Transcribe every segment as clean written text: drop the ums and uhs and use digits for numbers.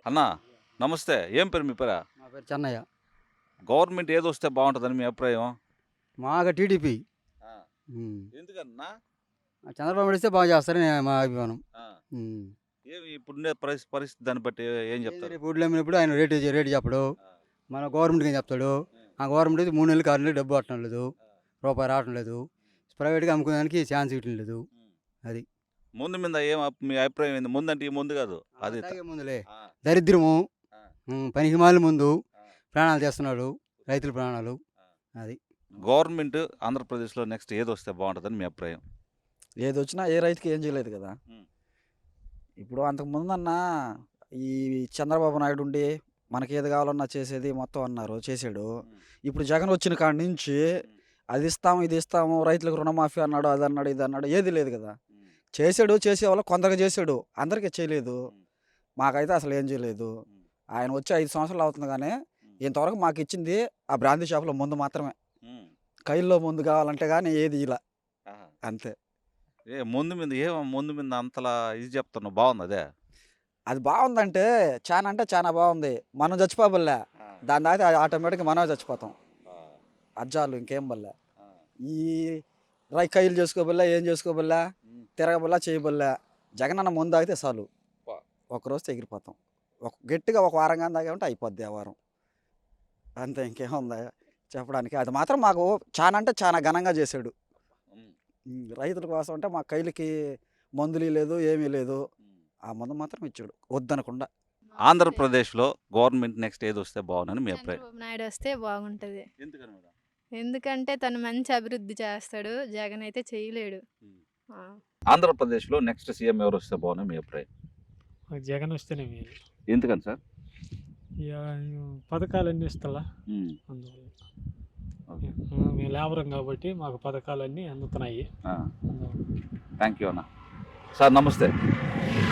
అన్నా నమస్తే. ఏం పేరు మీ పేరా? మా పేరు చెన్నయ్య. గవర్నమెంట్ ఏదొస్తే బాగుంటుందని మీ అభిప్రాయం? మాకు టీడీపీ. ఆ, ఉమ్. ఎందుకన్నా? చంద్రబాబు నాయుడు ఇస్తే బాగా చేస్తారని మా అభిమానం. ఆ, ఉమ్. ఏమి ఇప్పుడుండే పరిస్థితి దాన్ని బట్టి ఏం చెప్తారు? రేపు ఊళ్ళో అమ్మినప్పుడు ఆయన రేటు చెప్పడు. ఆ, మన గవర్నమెంట్కి ఏం చెప్తాడు. ఆ గవర్నమెంట్ అయితే 3 నెలలు 6 నెలలు డబ్బు పట్టడం లేదు, రూపాయి రావటం లేదు. ప్రైవేట్గా అమ్ముకోవడానికి ఛాన్స్ ఇవ్వటం లేదు. అది ముందు మీద మీ అభిప్రాయం ఏంది? ముందంటే ఈ ముందు కాదు అది. అలాగే ముందులే ఆ, దరిద్రము. ఆ, పనికి మాలిన ముందు ఆ, ప్రాణాలు చేస్తున్నాడు, రైతుల ప్రాణాలు. అది గవర్నమెంట్ ఆంధ్రప్రదేశ్లో నెక్స్ట్ ఏదొస్తే బాగుంటుందని మీ అభిప్రాయం? ఏది వచ్చినా ఏ రైతుకి ఏం చేయలేదు కదా. ఉమ్. ఇప్పుడు అంతకు ముందన్న ఈ చంద్రబాబు నాయుడు ఉండి మనకి ఏది కావాలన్నా చేసేది మొత్తం అన్నారు, చేసాడు. ఇప్పుడు జగన్ వచ్చిన కాడి నుంచి అది ఇస్తాము ఇది ఇస్తాము రైతులకు రుణమాఫీ అన్నాడు, అది అన్నాడు ఇది అన్నాడు, ఏది లేదు కదా. చేసాడు, చేసేవాళ్ళు కొందరికి చేసాడు, అందరికీ చేయలేదు. మాకైతే అసలు ఏం చేయలేదు. ఆయన వచ్చి 5 సంవత్సరాలు అవుతుంది కానీ ఇంతవరకు మాకు ఇచ్చింది ఆ బ్రాందీ షాపులో ముందు మాత్రమే. కైల్లో ముందు కావాలంటే కానీ ఏది ఇలా అంతే. ముందు మీద అంతలా ఇది చెప్తున్నావు, బాగుంది అదే. అది బాగుందంటే చాలా అంటే చాలా బాగుంది. మనం చచ్చిపోబల్లే, దాని దాకా ఆటోమేటిక్గా మనమే చచ్చిపోతాం. అజ్జాలు ఇంకేం బల్లే. ఈ కైలు చేసుకోబల్లా, ఏం చేసుకోబల్లా, తిరగబల్లా, చేయబల్లా. జగన్ అన్న ముందు తాగితే చాలు, ఒకరోజు ఎగిరిపోతాం. గట్టిగా ఒక వారం కానీ తాగామంటే అయిపోద్ది ఆ వారం. అంతే, ఇంకేముందా చెప్పడానికి. అది మాత్రం మాకు చాలా అంటే చాలా ఘనంగా చేశాడు. రైతుల కోసం అంటే మా కైలకి మందులు లేదు, ఏమీ లేదు. ఆ మందు మాత్రం ఇచ్చాడు వద్దనకుండా. ఆంధ్రప్రదేశ్లో గవర్నమెంట్ నెక్స్ట్ ఏది వస్తే బాగుందని మీ అభిప్రాయం? చంద్రబాబు నాయుడు వస్తే బాగుంటుంది. ఎందుకని మేడం? ఎందుకంటే తను మంచి అభివృద్ధి చేస్తాడు, జగన్ అయితే చేయలేడు. ఆంధ్రప్రదేశ్లో నెక్స్ట్ సీఎం ఎవరు వస్తే బాగుందని మీ అభిప్రాయం? జగన్ వస్తేనే మేలు. ఎందుకని సార్? ఇక పథకాలన్నీ ఇస్తలా, అందువల్ల మేము లేబరం కాబట్టి మాకు పథకాలన్నీ అందుతున్నాయి. థ్యాంక్ యూ అన్న. సార్ నమస్తే.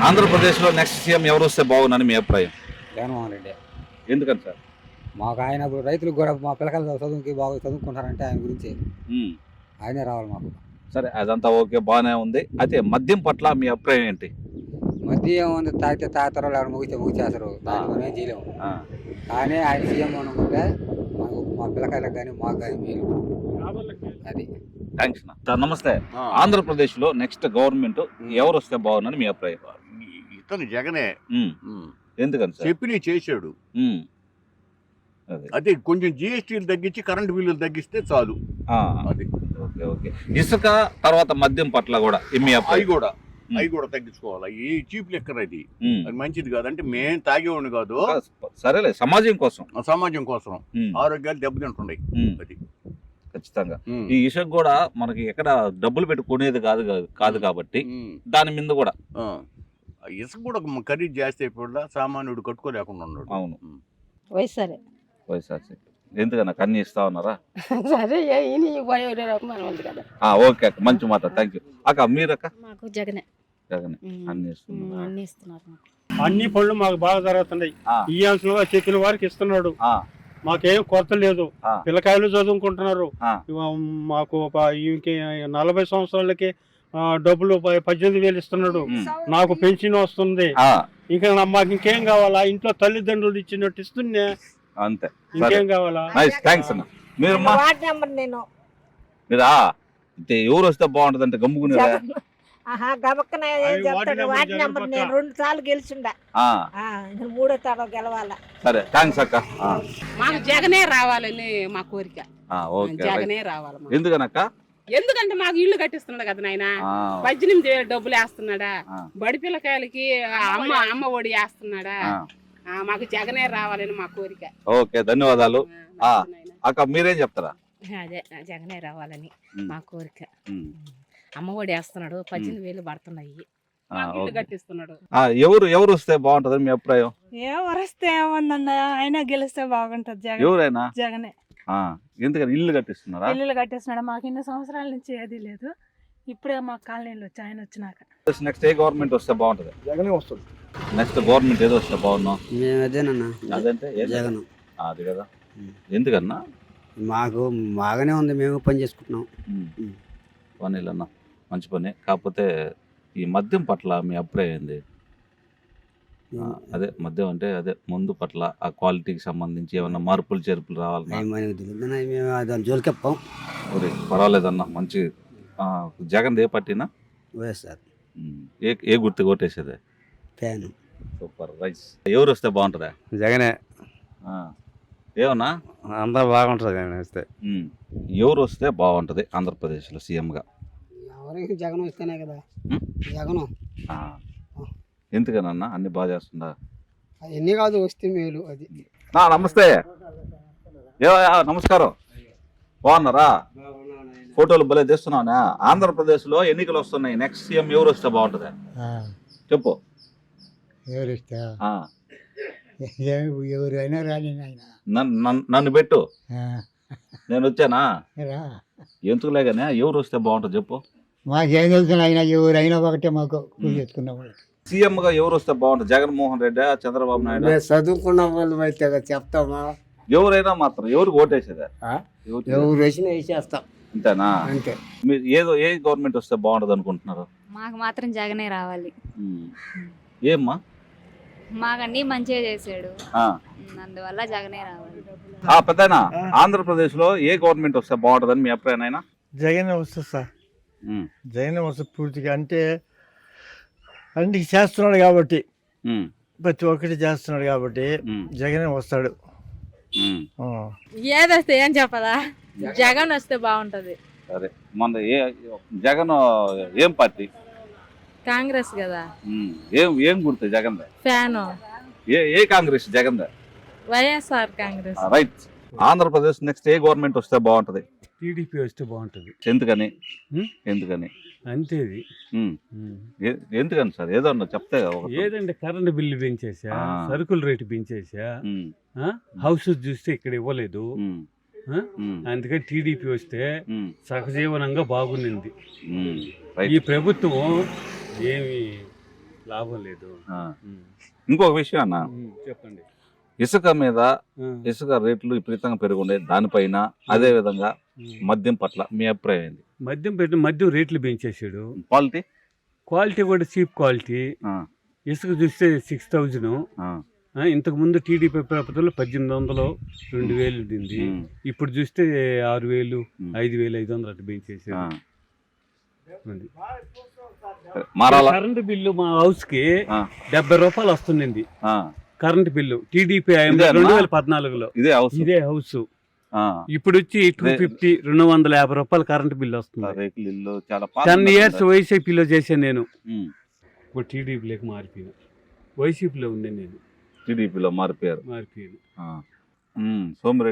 ఆంధ్రప్రదేశ్లో నెక్స్ట్ సీఎం ఎవరు వస్తే బాగుందని మీ అభిప్రాయం? జగన్మోహన్ రెడ్డి. ఎందుకని సార్? మాకు ఆయన రైతులకు కూడా మా పిల్లకాయలు చదువుకి బాగా చదువుకుంటారంటే ఆయన గురించి ఆయనే రావాలి మాకు. సరే, అదంతా ఓకే, బాగానే ఉంది. అయితే మద్యం పట్ల మీ అభిప్రాయం ఏంటి? మధ్య ఏముంది, తాగితే తాగుతారో లేకపోతే ముగిచేస్తారు, మనం ఏం చేయలేము. కానీ ఆయన సీఎం అనుకుంటే మాకు మా పిల్లకాయలకు కానీ మాకు కానీ మేలు. అది. థ్యాంక్స్ అన్న. సార్ నమస్తే. ఆంధ్రప్రదేశ్లో నెక్స్ట్ గవర్నమెంట్ ఎవరు వస్తే బాగుందని మీ అభిప్రాయం? ఇతను జగనే. ఎందుకని సార్? చెప్పి చేశాడు. అదే కొంచెం జిఎస్టీలు తగ్గించి కరెంట్ బిల్లులు తగ్గిస్తే చాలు. అది ఓకే ఓకే. ఇసుక తర్వాత మద్యం పట్ల కూడా అవి కూడా తగ్గించుకోవాలి. ఈ చీప్ లెక్కర్ అది మంచిది కాదు. అంటే మేము తాగేవాడిని కాదు, సరేలే, సమాజం కోసం ఆరోగ్యాలు దెబ్బతింటున్నాయి. అది ఖచ్చితంగా. ఈ ఇసుక కూడా మనకి ఎక్కడ డబ్బులు పెట్టుకునేది కాదు కాబట్టి దాని మీద కూడా ఇసుక కూడా ఖరీదు చేస్తే ఇప్పుడు సామాన్యుడు కట్టుకోలేకుండా ఉన్నాడు. అవును. వైఎస్ఆర్ ఎందుకన్నా కన్నీ ఇస్తా ఉన్నారా? సరే, ఓకే అక్క, మంచి మాట. థ్యాంక్ యూ అక్క. మీరక్క? మాకు జగనే అన్ని ఇస్తున్నారు. అన్ని పనులు మాకు బాగా జరుగుతున్నాయి. ఈ అంశంలో చెప్పిన వారికి ఇస్తున్నాడు. మాకేం కొరత లేదు. పిల్లకాయలు చదువుకుంటున్నారు. మాకు 40 సంవత్సరాలకి డబ్బులు 18,000 ఇస్తున్నాడు. నాకు పెన్షన్ వస్తుంది. ఇంకా మాకు ఇంకేం కావాలా? ఇంట్లో తల్లిదండ్రులు ఇచ్చినట్టు ఇస్తున్నా, అంతే. ఇంకేం కావాలా? థ్యాంక్స్ అన్న. మీరు మీరా ఎవరు వస్తే బాగుంటది అంటే గమ్ముకునే వార్డు నెంబర్ నేను 2 సార్లు గెలిచిండా, 3వ తడవ గెలవాలా. సరే, థ్యాంక్స్ అక్క. మాకు జగనే రావాలని మా కోరిక. జగనే రావాలి. ఎందుకనక్క? ఎందుకంటే మాకు ఇల్లు కట్టిస్తున్నాడు కదా నాయన. 18,000 డబ్బులు వేస్తున్నాడా, బడి పిల్లకాయలకి అమ్మ ఒడి వేస్తున్నాడా. మాకు జగనే రావాలని మా కోరిక. ఓకే, ధన్యవాదాలు అక్క. మీరేం చెప్తారా? అదే జగనే రావాలని మా కోరిక. అమ్మ ఒడి వేస్తున్నాడు, 18,000 పడుతున్నాయి, కట్టిస్తున్నాడు. ఎవరు వస్తే బాగుంటది మీ అభిప్రాయం? ఎవరు వస్తే ఏముందన్న, అయినా గెలిస్తే బాగుంటది. ఎవరైనా జగనే. ఎందుకని ఇల్లు కట్టిస్తున్నారా? ఇల్లు కట్టిస్తున్నాడు. మాకు 2 సంవత్సరాల నుంచి ఏది లేదు. ఇప్పుడే మా కాలనీలో వచ్చి ఆయన వచ్చినాక. నెక్స్ట్ ఏ గవర్నమెంట్ వస్తే బాగుంటది? జగనే వస్తుంది. నెక్స్ట్ గవర్నమెంట్ ఏదో వస్తే బాగున్నాం? అదంటే జగన్. అది కదా. ఎందుకన్నా? మాకు బాగానే ఉంది, మేము పని చేసుకుంటున్నాం. పనిలన్నా మంచి పని. కాకపోతే ఈ మద్యం పట్ల మీ అభిప్రాయం ఏంది? అదే మద్యం అంటే అదే ముందు పట్ల ఆ క్వాలిటీకి సంబంధించి ఏమన్నా మార్పులు చేర్పులు రావాలన్నా మనకు తెలియదు మేము దాని జోలికెప్పాం. ఒరే, పర్వాలేదన్న మంచి జగన్ ఏ పార్టీనా? వైఎస్ఆర్ ఏ గుర్తు కొట్టేసేదే? ఫ్యాన్. Super rice. ఎవరు వస్తే బాగుంటుందా? జగనే. ఏమన్నా అంతా బాగుంటుంది వస్తే. ఎవరు వస్తే బాగుంటుంది ఆంధ్రప్రదేశ్లో సీఎంగా? ఎవరికి జగన్ వస్తేనే కదా. జగన్ ఎందుకనన్నా అన్ని బాగా చేస్తుందా? ఎన్ని కాదు వస్తే మేలు అది. నమస్తే. నమస్కారం. బాగున్నారా? ఫోటోలు భలే తెస్తున్నానా? ఆంధ్రప్రదేశ్లో ఎన్నికలు వస్తున్నాయి. నెక్స్ట్ సీఎం ఎవరు వస్తే బాగుంటుంది చెప్పు. ఎవరైనా రాని నన్ను పెట్టు, నేను వచ్చానా? ఎందుకులేగానే ఎవరు వస్తే బాగుంటుంది చెప్పు. మాకేం తెలుసు అయినా ఎవరైనా ఒకటే మాకు చేసుకున్నాం. సీఎం గా ఎవరు వస్తే బాగుంటుంది? జగన్మోహన్ రెడ్డి, చంద్రబాబు నాయుడు? చదువుకున్న వాళ్ళు అయితే చెప్తామా? ఎవరైనా మాత్రం ఎవరికి ఓటేసేదా? ఎవరు వేసినా వేసేస్తాం అంతేనా? అంతే. మీరు ఏ గవర్నమెంట్ వస్తే బాగుంటుంది అనుకుంటున్నారు? మాకు మాత్రం జగనే రావాలి. ఏమ్మా? మాకు అన్ని మంచిగా చేసాడు, అందువల్ల జగనే రావాలి. పెద్దనా, ఆంధ్రప్రదేశ్ లో ఏ గవర్నమెంట్ వస్తే బాగుంటుందని మీ అభిప్రాయం? జగనే వస్తుంది సార్. జగనే వస్తుంది పూర్తిగా. అంటే అన్ని చేస్తున్నాడు కాబట్టి, ప్రతి ఒక్కటి చేస్తున్నాడు కాబట్టి జగనే వస్తాడు. ఏదొస్తే ఏం చెప్పదా, జగన్ వస్తే బాగుంటది. సరే, మన జగన్ ఏం పార్టీ? కాంగ్రెస్ కదా. ఏం గుర్తు జగన్? ఫ్యాన్. ఏ కాంగ్రెస్? జగన్ వైఎస్ఆర్ కాంగ్రెస్. రైట్. ఆంధ్రప్రదేశ్ నెక్స్ట్ ఏ గవర్నమెంట్ వస్తే బాగుంటది? టీడీపీ వస్తే బాగుంటుంది. ఎందుకని? అంతే. ఎందుకని సార్? ఏదో చెప్తే ఏదంటే కరెంట్ బిల్లు పెంచేసా, సరుకుల రేటు పెంచేసా, హౌస్ చూస్తే ఇక్కడ ఇవ్వలేదు. అందుకని టీడీపీ వస్తే సహజీవనంగా బాగుంది. ఈ ప్రభుత్వం ఏమి లాభం లేదు. ఇంకొక విషయం అన్న, చెప్పండి. ఇసుక రేట్లు విపరీతంగా పెరుగుండే దానిపైన, అదే విధంగా మద్యం పట్ల మీ అభిప్రాయం ఏంది? మద్యం రేట్లు పెంచేసాడు. క్వాలిటీ కూడా చీప్ క్వాలిటీ. ఇసుక చూస్తే 6000. ఇంతకు ముందు టీడీపీ ప్రభుత్వంలో 1800, 2000 ఉండింది. ఇప్పుడు చూస్తే 6000, 5500 అటు పెంచేసాడు. కరెంటు బిల్లు మా హౌస్ కి 70 రూపాయలు వస్తుంది కరెంట్ బిల్లు. టీడీపీ 2014లో ఇదే హౌస్. ఇప్పుడు వచ్చి 250, 250 రూపాయలు కరెంట్ బిల్లు వస్తుంది. 10 years వైసీపీలో చేశాను నేను. ఇప్పుడు టీడీపీలోకి మారిపోయినా. వైసీపీలో ఉంది నేను. టీడీపీలో మారిపోయారు.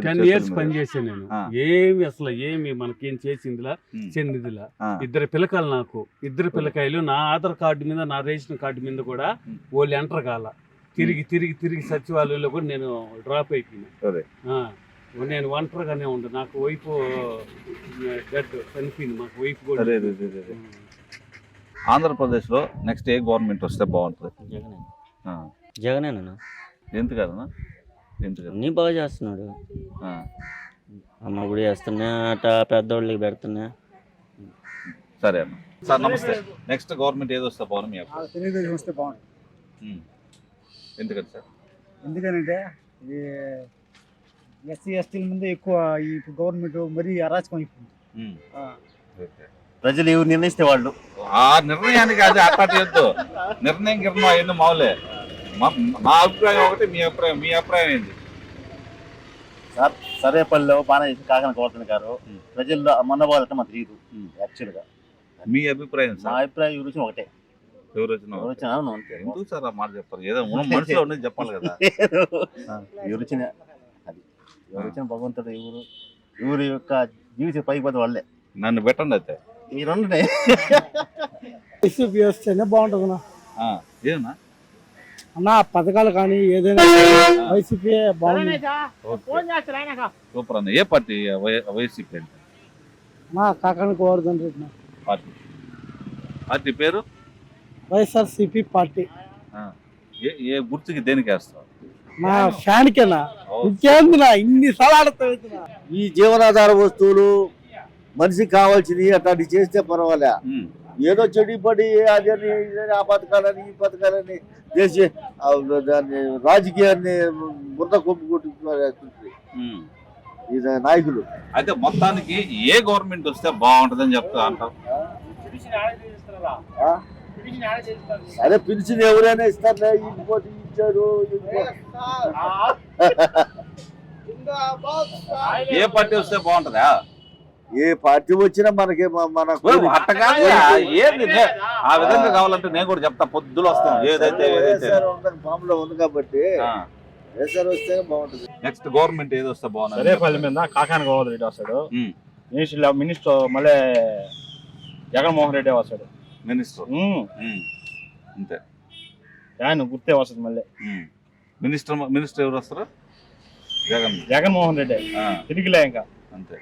10 years పనిచేసాను నేను. ఏమి అసలు మనకేం చేసిందిలా చెందిదిలా. 2 పిల్లకాయలు నాకు. 2 పిల్లకాయలు నా ఆధార్ కార్డు మీద, నా రేషన్ కార్డు మీద కూడా వాళ్ళు ఎంటర్ కాల. తిరిగి సచివాలయంలో కూడా నేను డ్రాప్ అయిపోయినా. నేను ఒంటరిగానే ఉండు. నాకు వైపు డెడ్ చనిపోయింది. మాకు వైపు కూడా. ఆంధ్రప్రదేశ్ లో నెక్స్ట్ ఏ గవర్నమెంట్ వస్తే బాగుంటుంది? జగనేనా? ఎందుకన్నా? అన్నీ బాగా చేస్తున్నాడు. అమ్మ గుడి చేస్తున్నా, అట పెద్దోళ్ళకి పెడుతున్నా. సరే అన్న. సార్ నమస్తే. నెక్స్ట్ గవర్నమెంట్ ఏది వస్తే బాగుంది? తెలుగుదేశం వస్తే బాగుంటుంది. ఎందుకని సార్? ఎందుకనంటే ఈ ఎస్సీ ఎస్టీల ముందు ఎక్కువ ఈ గవర్నమెంట్ మరీ అరాచకం అయిపోయింది. ప్రజలు ఎవరు నిర్ణయిస్తే వాళ్ళు. ఆ నిర్ణయానికి అది అట్టాడు. నిర్ణయం అవన్నీ మావులే. మా అభిప్రాయం ఒకటి, మీ అభిప్రాయం ఏంటి? సార్ సర్వేపల్లిలో బాగా చేసి కాకన కోరుతుంది గారు. ప్రజల్లో మనవాళ్ళంటే మాకు తెలియదు యాక్చువల్గా. మీ అభిప్రాయం? మా అభిప్రాయం ఎవరు వచ్చినా ఒకటే. ఎవరు వచ్చినా ఎందుకు సార్ ఆ మాట చెప్పారు? ఏదో మనసులో ఉన్నది చెప్పాలి కదా. ఎవరు వచ్చినా భగవంతుడు ఎవరి యొక్క జీవిత పైకి పోతే వాళ్ళే. నన్ను పెట్టండి అయితే. ఈ రెండు వస్తేనే బాగుంటుంది ఏమన్నా అన్న. పథకాలు కానీ ఏదైనా వైసీపీ బాగుంది. సూపర్ అన్న. ఏ పార్టీ? వైసీపీ అంటే మా కాకాని గోవర్ధన్ రెడ్డి పార్టీ పేరు? వైఎస్ఆర్సీపీ పార్టీ. ఏ గుర్తుకి దేనికి వేస్తావు? మా ఫ్యాన్కేనా? ఇంకేందినా ఇన్ని సలాడుతావు? ఈ జీవనాధార వస్తువులు మనిషికి కావాల్సింది అట్లాంటి చేస్తే పర్వాలే. ఏదో చెడి పడి అదని ఆ పథకాలని ఈ పథకాలని దాన్ని రాజకీయాన్ని బుర్ర కొమ్ము కొట్టుకుంటున్నారు ఈ నాయకులు. అయితే మొత్తానికి ఏ గవర్నమెంట్ వస్తే బాగుంటుందని చెప్తా అంటారు? అదే పిలిచిన ఎవరైనా ఇస్తారులే, ఇంకోటి ఇచ్చారు. ఏ పార్టీ వస్తే బాగుంటుందా? ఏ పార్టీ వచ్చినా మనకి మన అట్ట కాదు, ఏంది ఆ విధంగా కావాలంటే నేను కూడా చెప్తా, పొద్దులు వస్తాం ఏదైతే మామూలు ఉంది కాబట్టి వేసారు వస్తే బాగుంటుంది. నెక్స్ట్ గవర్నమెంట్ ఏది వస్తే బాగుంటుంది? సరేపల్లి మీద కాకాని గోవర్ధన్ రెడ్డి వస్తాడు. మినిస్టర్ మళ్ళీ జగన్మోహన్ రెడ్డి వస్తాడు మినిస్టర్. అంతే, ఆయన గుర్తే వస్తుంది. మళ్ళీ మినిస్టర్ ఎవరు వస్తారు? జగన్మోహన్ జగన్మోహన్ రెడ్డి తిరిగిలే ఇంకా అంతే.